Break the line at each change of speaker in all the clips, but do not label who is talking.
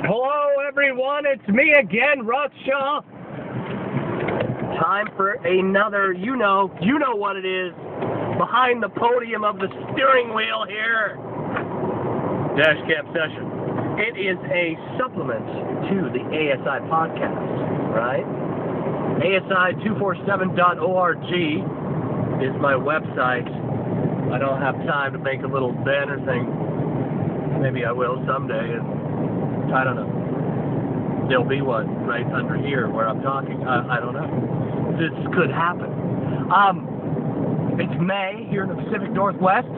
Hello everyone, it's me again, Russ Shaw. Time for another, you know what it is, behind the podium of the steering wheel here, Dash Cam session. It is a supplement to the ASI podcast, right? ASI247.org is my website. I don't have time to make a little banner thing. Maybe I will someday, and I don't know. There'll be one right under here where I'm talking. I don't know. This could happen. It's May here in the Pacific Northwest.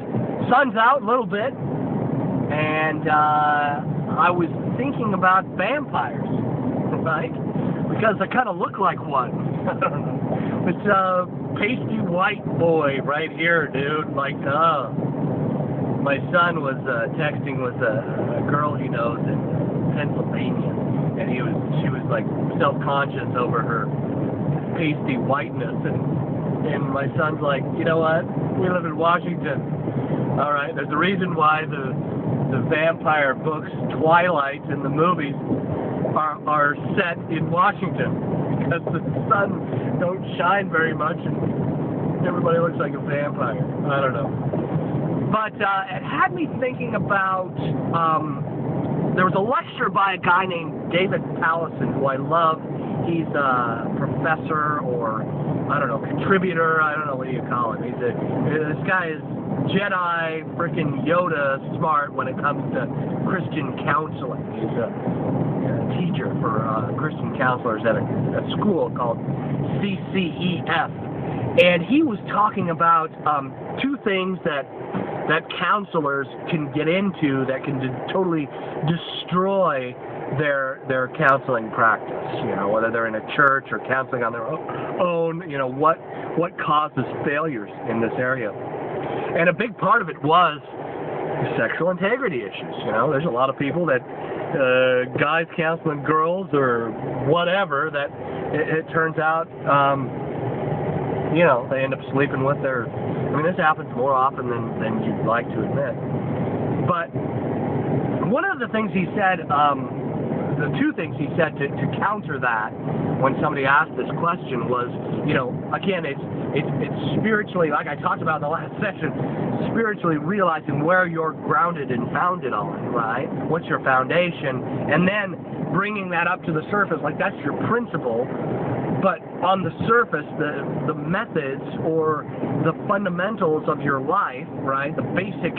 Sun's out a little bit, and I was thinking about vampires, right? Because I kind of look like one. I don't know. It's a pasty white boy right here, dude. Like, my son was texting with a girl he knows in Pennsylvania, and she was like self-conscious over her pasty whiteness, and my son's like, you know what? We live in Washington. All right, there's a reason why the vampire books, Twilight, and the movies are set in Washington, because the sun don't shine very much, and everybody looks like a vampire. I don't know. But it had me thinking about, there was a lecture by a guy named David Powlison, who I love. He's a professor, or, I don't know, contributor, I don't know, what do you call him. This guy is Jedi frickin' Yoda smart when it comes to Christian counseling. He's a teacher for Christian counselors at a school called CCEF. And he was talking about two things that counselors can get into that can totally destroy their counseling practice. You know, whether they're in a church or counseling on their own, you know, what causes failures in this area. And a big part of it was sexual integrity issues. You know, there's a lot of people that guys counseling girls or whatever that it turns out, you know, they end up sleeping with their. I mean, this happens more often than you'd like to admit. But one of the things he said, the two things he said to counter that when somebody asked this question was, you know, again, it's spiritually, like I talked about in the last session, spiritually realizing where you're grounded and founded on, right? What's your foundation? And then bringing that up to the surface, like that's your principle. But on the surface, the methods or the fundamentals of your life, right, the basic,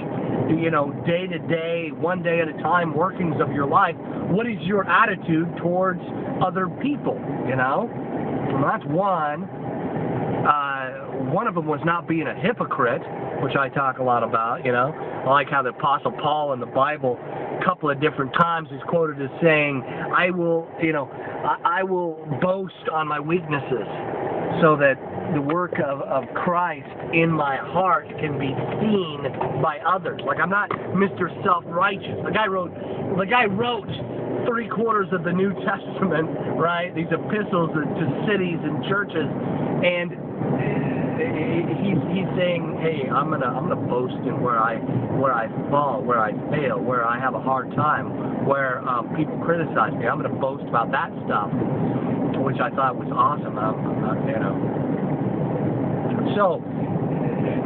you know, day-to-day, one day at a time workings of your life, what is your attitude towards other people, you know? Well, that's one. One of them was not being a hypocrite, which I talk a lot about, you know. I like how the Apostle Paul in the Bible, a couple of different times, is quoted as saying, I will boast on my weaknesses so that the work of Christ in my heart can be seen by others. Like, I'm not Mr. Self-Righteous. The guy wrote 3/4 of the New Testament, right? These epistles to cities and churches, and he's saying, hey, I'm gonna boast in where I fall, where I fail, where I have a hard time, where people criticize me. I'm gonna boast about that stuff, which I thought was awesome. You know, so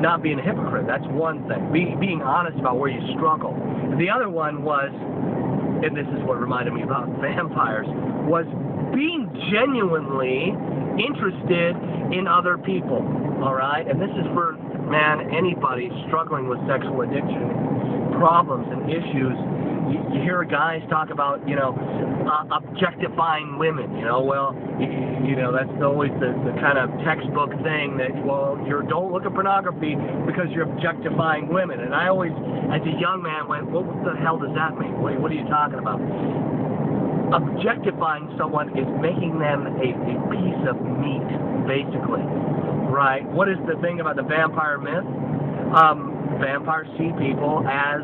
not being a hypocrite, that's one thing. Being honest about where you struggle. The other one was, and this is what reminded me about vampires, was being genuinely interested in other people, all right? And this is for, man, anybody struggling with sexual addiction problems and issues. You hear guys talk about, you know, objectifying women, you know, well, you know, that's always the kind of textbook thing that, well, don't look at pornography because you're objectifying women. And I always, as a young man, went, what the hell does that mean? What are you talking about? Objectifying someone is making them a piece of meat, basically, right? What is the thing about the vampire myth? Vampires see people as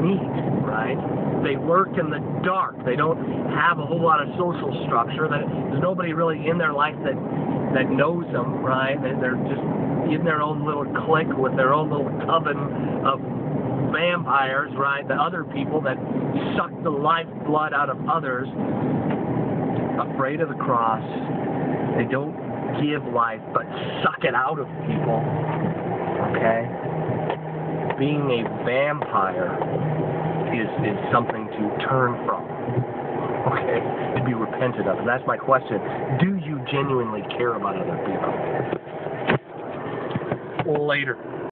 meat, right? They lurk in the dark. They don't have a whole lot of social structure. There's nobody really in their life that knows them, right? They're just in their own little clique with their own little coven of vampires, right? The other people that suck the lifeblood out of others, afraid of the cross. They don't give life, but suck it out of people. Okay? Being a vampire is something to turn from. Okay? To be repented of. And that's my question. Do you genuinely care about other people? Later.